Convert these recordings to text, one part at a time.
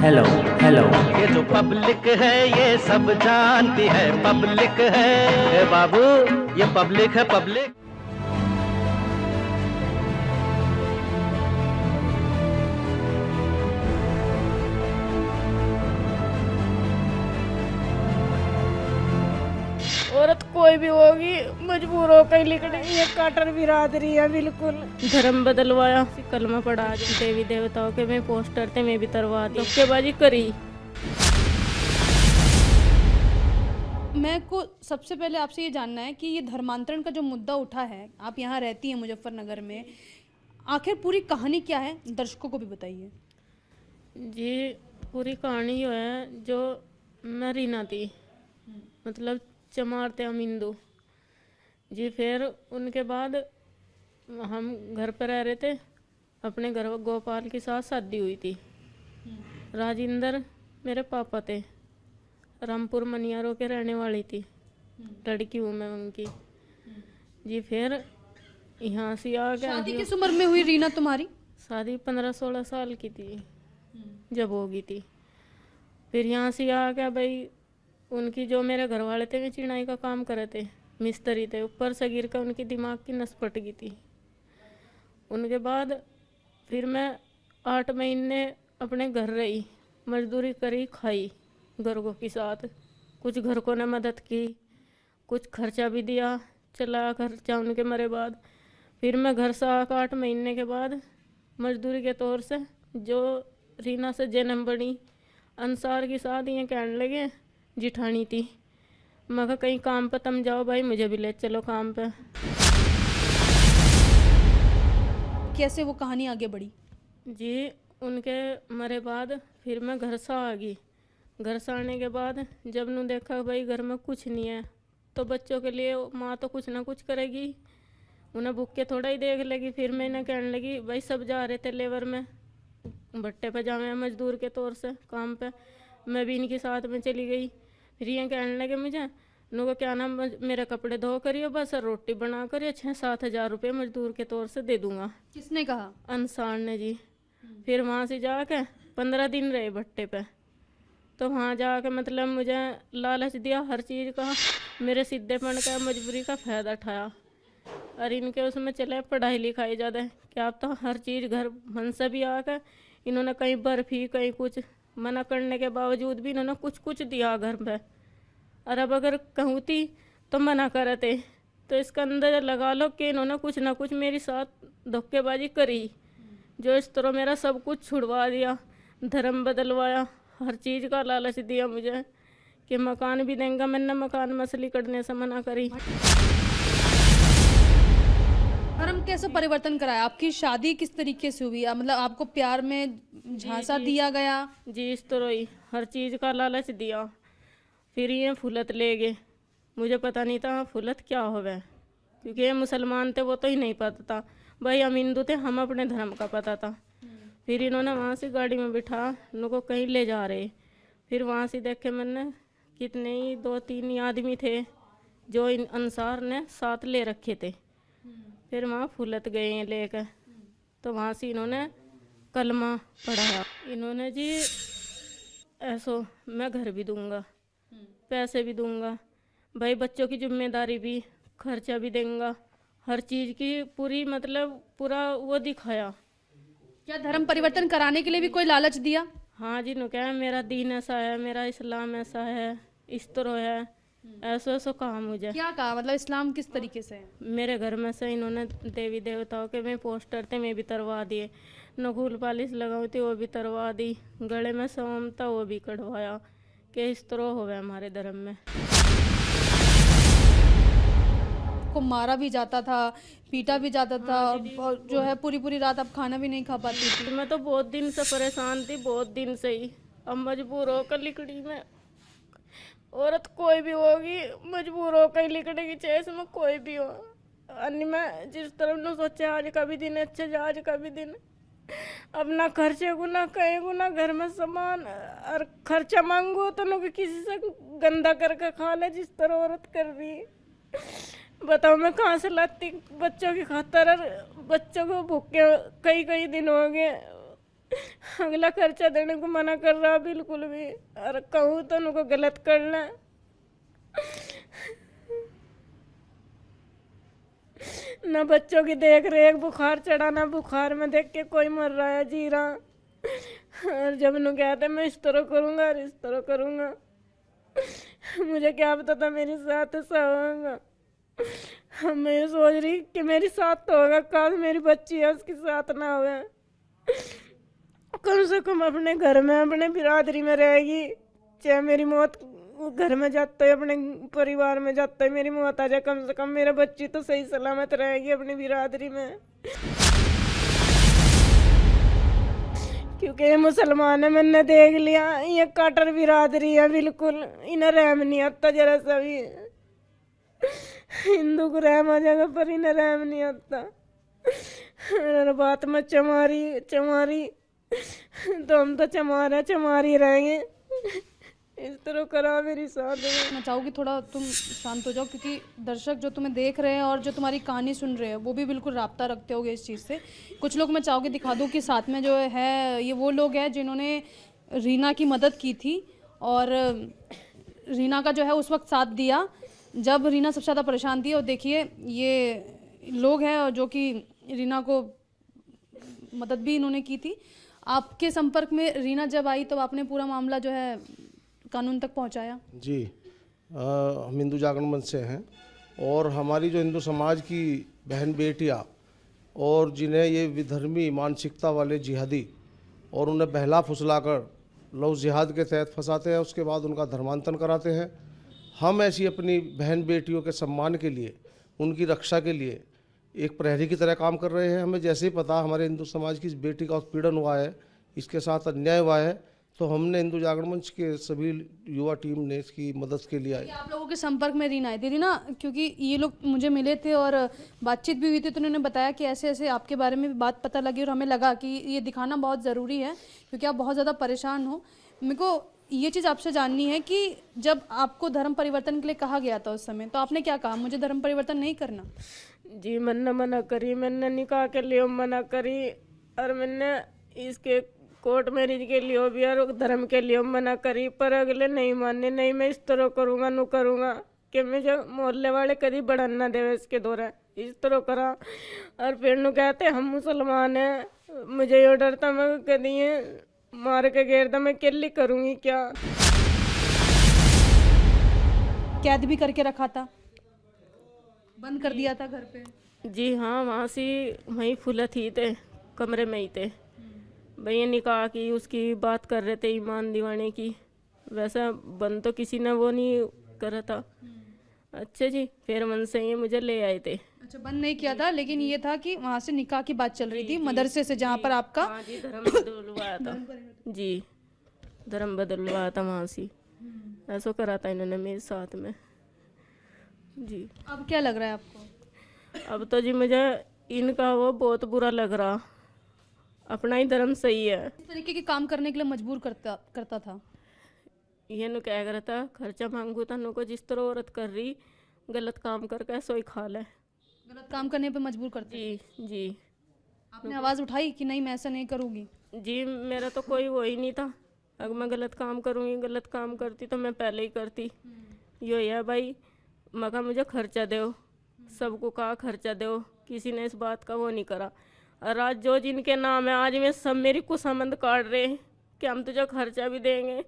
Hello hello. ये जो public है ये सब जानती है, पब्लिक है ए बाबू, ये पब्लिक है पब्लिक। औरत कोई भी होगी मजबूर होकर लिखनी, ये काटर बिरादरी है बिल्कुल। धर्म बदलवाया, कलमा पढ़ा, देवी देवताओं के में पोस्टर थे मैं भी तरवा दी, धोखेबाजी करी। मैं को सबसे पहले आपसे ये जानना है कि ये धर्मांतरण का जो मुद्दा उठा है, आप यहाँ रहती हैं मुजफ्फरनगर में, आखिर पूरी कहानी क्या है, दर्शकों को भी बताइए। जी पूरी कहानी जो है, जो मैं रीना थी, मतलब चमार थे हम हिंदू जी। फिर उनके बाद हम घर पर रह रहे थे, अपने घर गोपाल के साथ शादी हुई थी। राजेंद्र मेरे पापा थे, रामपुर मनियारों के रहने वाली थी, लड़की हूँ मैं उनकी जी। फिर यहाँ से आ गया। शादी किस उम्र में हुई रीना तुम्हारी? शादी 15-16 साल की थी जब होगी थी। फिर यहाँ से आ गया भाई, उनकी जो मेरे घर वाले थे वे चिनाई का काम करे थे, मिस्त्री थे। ऊपर से गिर कर उनकी दिमाग की नस फट गई थी। उनके बाद फिर मैं 8 महीने अपने घर रही, मजदूरी करी, खाई घरों के साथ। कुछ घर को ने मदद की, कुछ खर्चा भी दिया, चला खर्चा उनके मरे बाद। फिर मैं घर से आकर 8 महीने के बाद मजदूरी के तौर से जो रीना से जन्म बनी, अंसार की शादी ये कहने लगे, जिठानी थी। मैं कहा कहीं काम पे तुम जाओ भाई, मुझे भी ले चलो काम पे। कैसे वो कहानी आगे बढ़ी? जी उनके मरे बाद फिर मैं घर से आ गई। घर से आने के बाद जब नू देखा भाई घर में कुछ नहीं है, तो बच्चों के लिए माँ तो कुछ ना कुछ करेगी, उन्हें भूख के थोड़ा ही देख लेगी। फिर मैं इन्हें कहने लगी, भाई सब जा रहे थे लेबर में, भट्टे पे जावे मजदूर के तौर से काम पे, मैं भी इनके साथ में चली गई। फिर ये कहने लगे मुझे, नुको क्या नाम, मेरे कपड़े धो करियो बस, और रोटी बना करियो, 6-7 हज़ार रुपये मजदूर के तौर से दे दूंगा। किसने कहा? अंसार ने जी। फिर वहाँ से जाके 15 दिन रहे भट्टे पे। तो वहाँ जाके मतलब मुझे लालच दिया हर चीज़ का, मेरे सीधेपन का, मजबूरी का फ़ायदा उठाया। और इनके उसमें चले पढ़ाई लिखाई ज़्यादा, क्या अब तो हर चीज़ घर मन से भी आकर इन्होंने कहीं बर्फ़ी कहीं कुछ, मना करने के बावजूद भी इन्होंने कुछ कुछ दिया घर पे। और अब अगर कहूँ थी तो मना करते। तो इसका अंदाजा लगा लो कि इन्होंने कुछ ना कुछ मेरे साथ धोखेबाजी करी, जो इस तरह मेरा सब कुछ छुड़वा दिया, धर्म बदलवाया, हर चीज़ का लालच दिया मुझे कि मकान भी देंगे। मैंने मकान मसली करने से मना करी। धर्म कैसे परिवर्तन कराया? आपकी शादी किस तरीके से हुई? मतलब आपको प्यार में झांसा दिया गया? जी इस तरह ही हर चीज़ का लालच दिया। फिर ये फुलत ले गए, मुझे पता नहीं था फुलत क्या होवे, क्योंकि ये मुसलमान थे, वो तो ही नहीं पता था। भाई हम हिंदू थे, हम अपने धर्म का पता था। फिर इन्होंने वहाँ से गाड़ी में बिठा उनको कहीं ले जा रहे। फिर वहाँ से देखे मैंने कितने ही 2-3 ही आदमी थे जो इन अंसार ने साथ ले रखे थे। फिर वहाँ फुलत गए हैं लेकर, तो वहाँ से इन्होंने कलमा पढ़ाया। इन्होंने जी ऐसो मैं घर भी दूंगा, पैसे भी दूंगा, भाई बच्चों की जिम्मेदारी भी, खर्चा भी देंगे, हर चीज़ की पूरी मतलब पूरा वो दिखाया। क्या धर्म परिवर्तन कराने के लिए भी कोई लालच दिया? हाँ जी, नु क्या मेरा दीन ऐसा है, मेरा इस्लाम ऐसा है, इस तरह है, ऐसा ऐसा कहा मुझे। क्या कहा? मतलब इस्लाम किस तरीके से है? मेरे घर में से इन्होंने देवी देवताओं के में पोस्टर थे मैं भी तरवा दिए, नखूल पालिश लगाई थी वो भी तरवा दी, गले में सोम था वो भी कढ़वाया, कि इस तरह हो गया हमारे धर्म में। को मारा भी जाता था, पीटा भी जाता था, और जो है पूरी पूरी रात आप खाना भी नहीं खा पाती थी। मैं तो बहुत दिन से परेशान थी, बहुत दिन से ही। अब मजबूर होकर लिकड़ी में, औरत कोई भी होगी मजबूर होकर लिकड़ी की चेस में कोई भी हो। अन्य मैं जिस तरह ने सोचा आज का भी दिन अच्छा जा, आज का भी दिन, अब ना खर्चे को ना कहीं को ना घर में सामान, और खर्चा मांगो तो लोग किसी से गंदा करके खा ले, जिस तरह औरत कर रही है। बताओ मैं कहाँ से लाती बच्चों की खातर, और बच्चों को भूखे कई कई दिन हो गए, अगला खर्चा देने को मना कर रहा बिल्कुल भी, और कहूँ तो उनको गलत करना। ना बच्चों की देख रेख, बुखार चढ़ाना, बुखार में देख के कोई मर रहा है जी रहा। और जब नु कहते मैं इस तरह करूँगा और इस तरह करूँगा, मुझे क्या पता था मेरे साथ ऐसा होगा। मैं ये सोच रही कि मेरे साथ तो होगा, काश मेरी बच्ची है उसके साथ ना हुआ। कम से कम अपने घर में, अपने बिरादरी में रहेगी। चाहे मेरी मौत घर में जाता है, अपने परिवार में जाता है, मेरी मौत आ जाए, कम से कम मेरा बच्ची तो सही सलामत रहेगी अपनी बिरादरी में। क्योंकि ये मुसलमान है, मैंने देख लिया, ये कट्टर बिरादरी है बिल्कुल, इन्हें रहम नहीं आता जरा सा भी। हिंदू को रहम आ जाएगा पर इन्हें रहम नहीं आता। और बात में चमारी चमारी, तो हम तो चमारी रहेंगे। इस तरह करा मेरी साथ। मैं चाहूँगी थोड़ा तुम शांत हो जाओ, क्योंकि दर्शक जो तुम्हें देख रहे हैं और जो तुम्हारी कहानी सुन रहे हैं वो भी बिल्कुल राब्ता रखते होंगे इस चीज़ से। कुछ लोग मैं चाहूँगी दिखा दूँ कि साथ में जो है ये वो लोग हैं जिन्होंने रीना की मदद की थी, और रीना का जो है उस वक्त साथ दिया जब रीना सबसे ज़्यादा परेशान थी। और देखिए ये लोग हैं जो कि रीना को मदद भी इन्होंने की थी। आपके संपर्क में रीना जब आई तो आपने पूरा मामला जो है कानून तक पहुंचाया? जी, हम हिंदू जागरण मंच से हैं, और हमारी जो हिंदू समाज की बहन बेटियां और जिन्हें ये विधर्मी मानसिकता वाले जिहादी और उन्हें बहला फुसलाकर लव जिहाद के तहत फंसाते हैं, उसके बाद उनका धर्मांतरण कराते हैं। हम ऐसी अपनी बहन बेटियों के सम्मान के लिए, उनकी रक्षा के लिए एक प्रहरी की तरह काम कर रहे हैं। हमें जैसे ही पता हमारे हिंदू समाज की इस बेटी का उत्पीड़न हुआ है, इसके साथ अन्याय हुआ है, तो हमने हिंदू जागरण मंच के सभी युवा टीम ने इसकी मदद के लिए आई। आप लोगों के संपर्क में रीना आई थी? रीना, क्योंकि ये लोग मुझे मिले थे और बातचीत भी हुई थी, तो उन्होंने बताया कि ऐसे ऐसे आपके बारे में भी बात पता लगी, और हमें लगा कि ये दिखाना बहुत ज़रूरी है क्योंकि आप बहुत ज़्यादा परेशान हो। मेरे को ये चीज़ आपसे जाननी है कि जब आपको धर्म परिवर्तन के लिए कहा गया था उस समय, तो आपने क्या कहा? मुझे धर्म परिवर्तन नहीं करना। जी मैंने मना करी, मैंने निकाह के लिए मना करी, और मैंने इसके कोर्ट मैरिज के लिए भी और धर्म के लिए मना करी, पर अगले नहीं माने। नहीं मैं इस तरह करूँगा, नु करूँगा कि मुझे मोहल्ले वाले कभी बढ़न ना देवे इसके दौरा, इस तरह करा। और फिर नु कहते हम मुसलमान हैं, मुझे ये डर था मैं कभी मार के घेर था, मैं अकेली करूँगी क्या। कैद भी करके रखा था, बंद कर दिया था घर पे? जी हाँ, वहाँ से वहीं फुलत ही थे, कमरे में ही थे। भैया निकाह की उसकी बात कर रहे थे, ईमान दिवाने की। वैसा बंद तो किसी ने वो नहीं करा था। अच्छा जी, फिर मन से ये मुझे ले आए थे। अच्छा, बंद नहीं किया था, लेकिन ये था कि वहाँ से निकाह की बात चल रही थी मदरसे से, जहाँ पर आपका हाँ जी, धर्म बदलवाया था। जी धर्म बदलवाया था वहाँ से, ऐसा करा था इन्होंने मेरे साथ में जी। अब क्या लग रहा है आपको? अब तो जी मुझे इनका वो बहुत बुरा लग रहा, अपना ही धर्म सही है। इस तरीके के काम करने के लिए मजबूर करता था। ये नु क्या करता था, खर्चा मांगू था नु को, जिस तरह औरत कर रही गलत काम करके सोई खा ले, गलत काम करने पे मजबूर करते? जी जी। आपने आवाज़ उठाई कि नहीं मैं ऐसा नहीं करूँगी? जी मेरा तो कोई वो ही नहीं था, अगर मैं गलत काम करूँगी, गलत काम करती तो मैं पहले ही करती। यो है भाई, मगर मुझे खर्चा दो, सबको कहा खर्चा दो, किसी ने इस बात का वो नहीं करा। और आज जो जिनके नाम है, आज में सब मेरी खुशामंद काट रहे हैं कि हम तुझे खर्चा भी देंगे,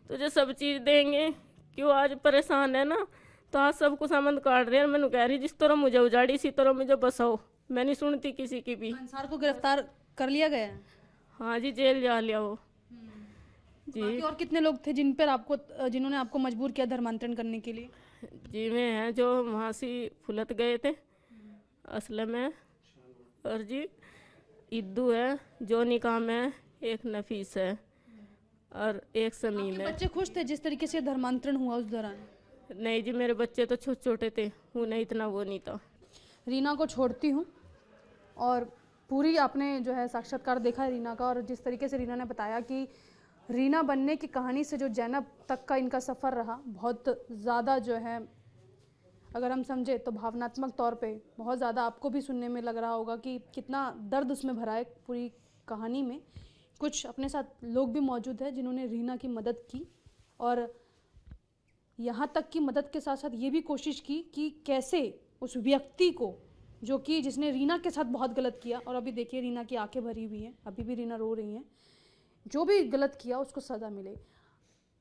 तुझे सब चीज़ देंगे, क्यों आज परेशान है ना, तो आज सब खुशामंद काट रहे हैं। मैंने कह रही जिस तरह मुझे उजाड़ी इसी तरह मुझे बसाओ, मैं नहीं सुनती किसी की भी। अंसार को गिरफ्तार कर लिया गया है? हाँ जी, जेल जा लिया वो जी। बाकी और कितने लोग थे जिन्होंने आपको मजबूर किया धर्मांतरण करने के लिए? जी में हैं जो वहाँ से फुलत गए थे असलम में, और जी इद्दू है जो निकाह में, एक नफीस है और एक समीम है। बच्चे खुश थे जिस तरीके से धर्मांतरण हुआ उस दौरान? नहीं जी, मेरे बच्चे तो छोटे छोटे थे, उन्हें इतना वो नहीं था। रीना को छोड़ती हूँ, और पूरी आपने जो है साक्षात्कार देखा है रीना का, और जिस तरीके से रीना ने बताया कि रीना बनने की कहानी से जो ज़ैनब तक का इनका सफ़र रहा, बहुत ज़्यादा जो है अगर हम समझे तो भावनात्मक तौर पे बहुत ज़्यादा आपको भी सुनने में लग रहा होगा कि कितना दर्द उसमें भरा है पूरी कहानी में। कुछ अपने साथ लोग भी मौजूद हैं जिन्होंने रीना की मदद की, और यहाँ तक की मदद के साथ साथ ये भी कोशिश की कि कैसे उस व्यक्ति को जो कि जिसने रीना के साथ बहुत गलत किया, और अभी देखिए रीना की आंखें भरी हुई हैं, अभी भी रीना रो रही हैं, जो भी गलत किया उसको सज़ा मिले।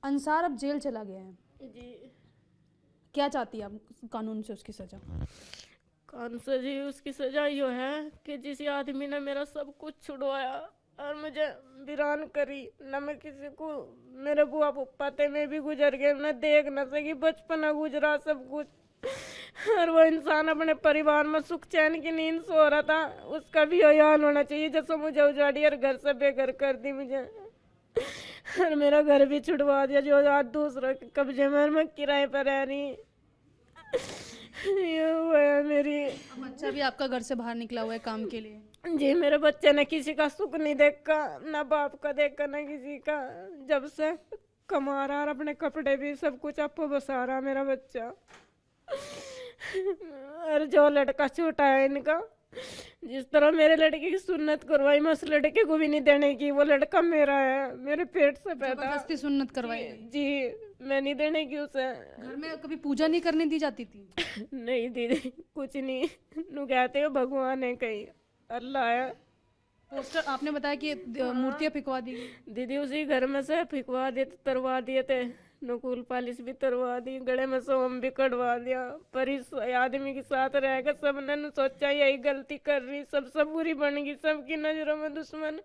अंसार अब जेल चला गया है, जी क्या चाहती है आप कानून से उसकी सज़ा? कौन सा जी उसकी सजा यो है कि जिस आदमी ने मेरा सब कुछ छुड़वाया और मुझे वीरान करी, न मैं किसी को, मेरे बुआ पप्पा थे मैं भी गुजर गए, मैं देख न सकी, बचपना गुजरा सब कुछ, और वो इंसान अपने परिवार में सुख चैन की नींद सो रहा था, उसका भी यही हाल होना चाहिए जैसे मुझे उजाड़ी और घर से बेघर कर दी मुझे, और मेरा घर भी छुड़वा दिया जो आज दूसरों के कब्जे में, और मैं किराए पर रह रही। ये हुआ है मेरी। बच्चा भी आपका घर से बाहर निकला हुआ है काम के लिए? जी मेरे बच्चे ने किसी का सुख नहीं देखा, ना बाप का देखा ना किसी का, जब से कमा रहा और अपने कपड़े भी सब कुछ आपको बसा रहा मेरा बच्चा। और जो लड़का छोटा है इनका, जिस तरह मेरे लड़के की सुन्नत करवाई मैं उस लड़के को भी नहीं देने की, वो लड़का मेरा है, मेरे पेट से पैदा। जबरदस्ती सुन्नत करवाई गई? जी मैं नहीं देने की उसे। घर में कभी पूजा नहीं करने दी जाती थी? नहीं दीदी कुछ नहीं, नु कहते हो भगवान है कहीं अल्लाह है। पोस्टर आपने बताया कि मूर्तियाँ फिकवा दी गई। दीदी उसी घर में से फिकवा दिए थे, तरवा दिए थे, नकुल पालिश भी तरवा दी, गले में सोम भी कटवा दिया, पर इस आदमी के साथ रहकर सबने न सोचा यही गलती कर रही, सबसे बुरी बन गई, सबकी नजरों में दुश्मन।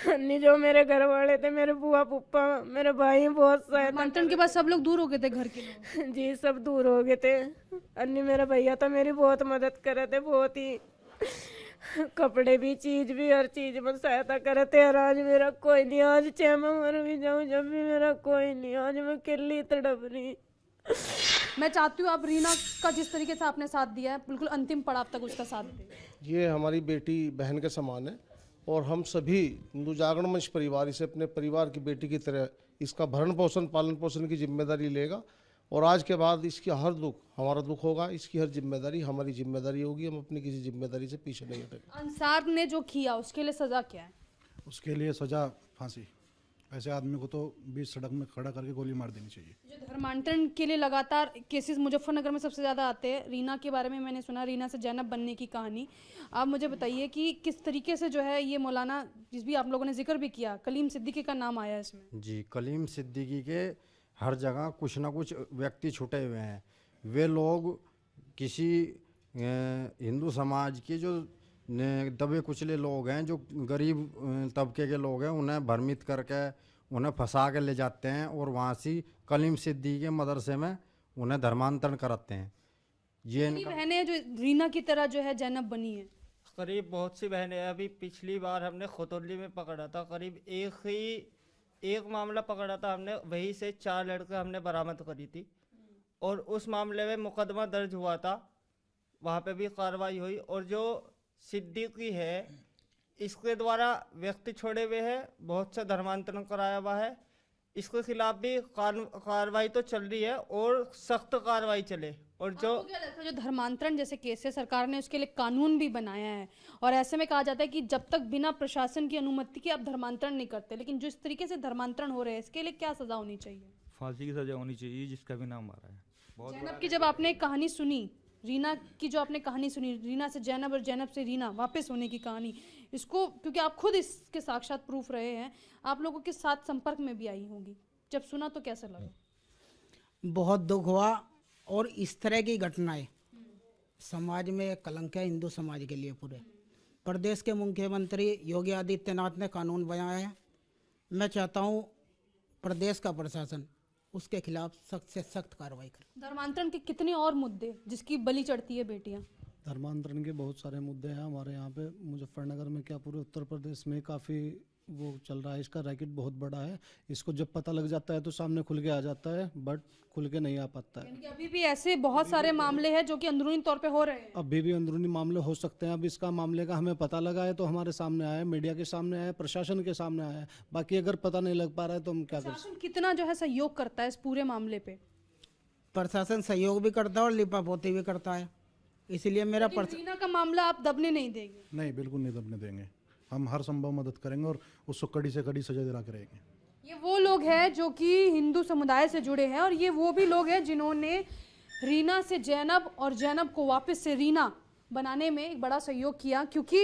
अन्य जो मेरे घर वाले थे, मेरे बुआ पुप्पा, मेरे भाई बहुत सहायता। मंथन के बाद सब लोग दूर हो गए थे घर के लोग? जी सब दूर हो गए थे। अन्य मेरा भैया था मेरी बहुत मदद करे थे, बहुत ही, कपड़े भी चीज भी हर चीज में सहायता करे थे। और आज मेरा कोई नहीं, आज चाहे मैं मर भी जाऊं जब भी मेरा कोई नहीं, आज मैं अकेली तड़प रही। मैं चाहती हूँ आप रीना का जिस तरीके से आपने साथ दिया है बिल्कुल अंतिम पड़ाव तक उसका साथ दें। ये हमारी बेटी बहन के समान है, और हम सभी हिंदू जागरण मंच परिवार इसे अपने परिवार की बेटी की तरह इसका भरण पोषण पालन पोषण की जिम्मेदारी लेगा, और आज के बाद इसकी हर दुख हमारा दुख होगा, इसकी हर जिम्मेदारी हमारी जिम्मेदारी होगी, हम अपनी किसी जिम्मेदारी से पीछे नहीं हटेंगे। अंसार ने जो किया उसके लिए सजा क्या है? उसके लिए सजा फांसी। ऐसे आदमी को तो बीच सड़क में खड़ा करके गोली मार देनी चाहिए। जो धर्मांतरण के लिए लगातार केसेस मुजफ्फरनगर में सबसे ज़्यादा आते हैं, रीना के बारे में मैंने सुना, रीना से जैनब बनने की कहानी। आप मुझे बताइए कि किस तरीके से जो है ये मौलाना, जिस भी आप लोगों ने जिक्र भी किया, कलीम सिद्दीकी का नाम आया इसमें। जी कलीम सिद्दीकी के हर जगह कुछ ना कुछ व्यक्ति छुटे हुए हैं। वे लोग किसी हिंदू समाज के जो दबे कुचले लोग हैं, जो गरीब तबके के लोग हैं, उन्हें भ्रमित करके उन्हें फंसा के ले जाते हैं, और वहाँ से कलीम सिद्दीकी के मदरसे में उन्हें धर्मांतरण कराते हैं। ये बहनें जो रीना की तरह जो है जैनब बनी है? करीब बहुत सी बहनें हैं। अभी पिछली बार हमने खोतरली में पकड़ा था, करीब एक मामला पकड़ा था हमने, वहीं से 4 लड़के हमने बरामद करी थी, और उस मामले में मुकदमा दर्ज हुआ था, वहाँ पे भी कार्रवाई हुई। और जो सिद्दीकी है इसके द्वारा व्यक्ति छोड़े हुए हैं, बहुत से धर्मांतरण कराया हुआ है, इसके खिलाफ भी कार्रवाई तो चल रही है और सख्त कार्रवाई चले। और जो आपको क्या लगता है जो धर्मांतरण जैसे केस है, सरकार ने उसके लिए कानून भी बनाया है, और ऐसे में कहा जाता है कि जब तक बिना प्रशासन की अनुमति के आप धर्मांतरण नहीं करते, लेकिन जो इस तरीके से धर्मांतरण हो रहे हैं इसके लिए क्या सजा होनी चाहिए? फांसी की सजा होनी चाहिए, जिसका भी नाम आ रहा है। बहुत जैनब की जब आपने कहानी सुनी, रीना की जो आपने कहानी सुनी, रीना से जैनब और जैनब से रीना वापस होने की कहानी, इसको क्योंकि आप खुद इसके साक्षात प्रूफ रहे हैं, आप लोगों के साथ संपर्क में भी आई होंगी, जब सुना तो कैसा लगा? बहुत दुख हुआ, और इस तरह की घटनाएं समाज में कलंक है, हिंदू समाज के लिए पूरे। प्रदेश के मुख्यमंत्री योगी आदित्यनाथ ने कानून बनाया है, मैं चाहता हूँ प्रदेश का प्रशासन उसके खिलाफ सख्त से सख्त कार्रवाई करे। धर्मांतरण के कितने और मुद्दे जिसकी बलि चढ़ती है बेटियां? धर्मांतरण के बहुत सारे मुद्दे हैं हमारे यहाँ पे मुजफ्फरनगर में, क्या पूरे उत्तर प्रदेश में काफ़ी वो चल रहा है। इसका रैकेट बहुत बड़ा है, इसको जब पता लग जाता है तो सामने खुल के आ जाता है, बट खुल के नहीं आ पाता है। यानी कि अभी भी ऐसे बहुत सारे मामले हैं जो कि अंदरूनी तौर पे हो रहे हैं। अभी भी अंदरूनी मामले हो सकते हैं। अब इसका मामले का हमें पता लगा है तो हमारे सामने आया है, मीडिया के सामने आया है, प्रशासन के सामने आया है। बाकी अगर पता नहीं लग पा रहा है तो हम क्या कर सकते प्रशासन कितना जो है सहयोग करता है इस पूरे मामले पे? प्रशासन सहयोग भी करता है और लिपापोती भी करता है, इसलिए मेरा रीना का मामला आप दबने नहीं देंगे? नहीं, बिल्कुल नहीं दबने देंगे। हम हर संभव मदद करेंगे और उसको कड़ी से कड़ी सजा दिला के रहेंगे। ये वो लोग हैं जो कि हिंदू समुदाय से जुड़े हैं और ये वो भी लोग हैं जिन्होंने रीना से जैनब और जैनब को वापस से रीना बनाने में एक बड़ा सहयोग किया, क्योंकि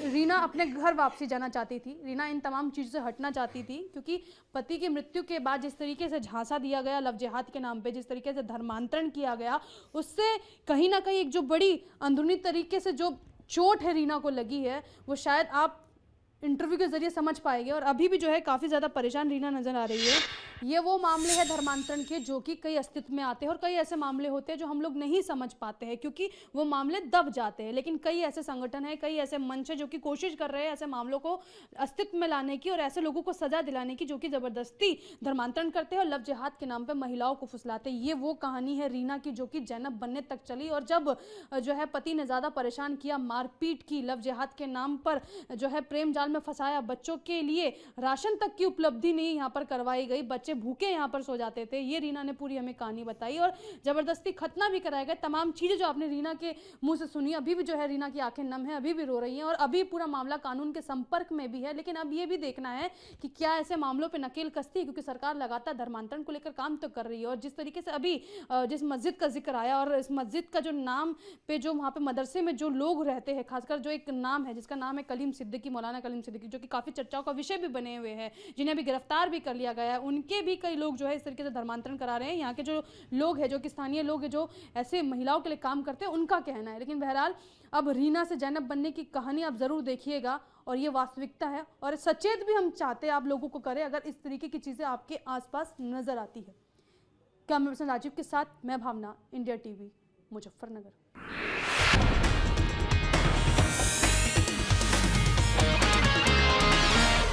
रीना अपने घर वापसी जाना चाहती थी। रीना इन तमाम चीज़ों से हटना चाहती थी, क्योंकि पति की मृत्यु के बाद जिस तरीके से झांसा दिया गया लव जिहाद के नाम पे, जिस तरीके से धर्मांतरण किया गया, उससे कहीं ना कहीं एक जो बड़ी अंदरूनी तरीके से जो चोट है रीना को लगी है, वो शायद आप इंटरव्यू के जरिए समझ पाएंगे। और अभी भी जो है काफ़ी ज़्यादा परेशान रीना नज़र आ रही है। ये वो मामले हैं धर्मांतरण के जो कि कई अस्तित्व में आते हैं और कई ऐसे मामले होते हैं जो हम लोग नहीं समझ पाते हैं क्योंकि वो मामले दब जाते हैं। लेकिन कई ऐसे संगठन हैं, कई ऐसे मंच हैं जो कि कोशिश कर रहे हैं ऐसे मामलों को अस्तित्व में लाने की और ऐसे लोगों को सजा दिलाने की जो कि ज़बरदस्ती धर्मांतरण करते हैं और लव जिहाद के नाम पर महिलाओं को फुसलाते हैं। ये वो कहानी है रीना की जो कि जैनब बनने तक चली और जब जो है पति ने ज़्यादा परेशान किया, मारपीट की, लव जिहाद के नाम पर जो है प्रेम जाल में फंसाया, बच्चों के लिए राशन तक की उपलब्धि नहीं यहाँ पर करवाई गई, बच्चे भूखे यहाँ पर सो जाते थे। ये रीना ने पूरी हमें कहानी बताई और ज़बरदस्ती खतना भी कराया गया। तमाम चीज़ें जो आपने रीना के मुंह से सुनी, अभी भी जो है रीना की आंखें नम है, अभी भी रो रही हैं और अभी पूरा मामला कानून के संपर्क में भी है। लेकिन अब ये भी देखना है कि क्या ऐसे मामलों पर नकेल कसती है, क्योंकि सरकार लगातार धर्मांतरण को लेकर काम तो कर रही है। और जिस तरीके से अभी जिस मस्जिद का जिक्र आया और इस मस्जिद का जो नाम पे जो वहाँ पे मदरसे में जो लोग रहते हैं, खासकर जो एक नाम है जिसका नाम है कलीम सिद्दीकी, मौलाना कलीम सिद्दीकी, जो कि काफ़ी चर्चाओं का विषय भी बने हुए हैं, जिन्हें अभी गिरफ्तार भी कर लिया गया है, उनके भी कई लोग जो है इस तरीके से धर्मांतरण करा रहे हैं। यहाँ के जो लोग हैं, जो कि स्थानीय लोग हैं जो ऐसे महिलाओं के लिए काम करते हैं, उनका कहना है। लेकिन बहरहाल अब रीना से जैनब बनने की कहानी आप ज़रूर देखिएगा और ये वास्तविकता है और सचेत भी हम चाहते हैं आप लोगों को करें अगर इस तरीके की चीज़ें आपके आसपास नज़र आती है। कैमरा पर्सन राजीव के साथ मैं भावना, इंडिया टीवी, मुजफ्फरनगर।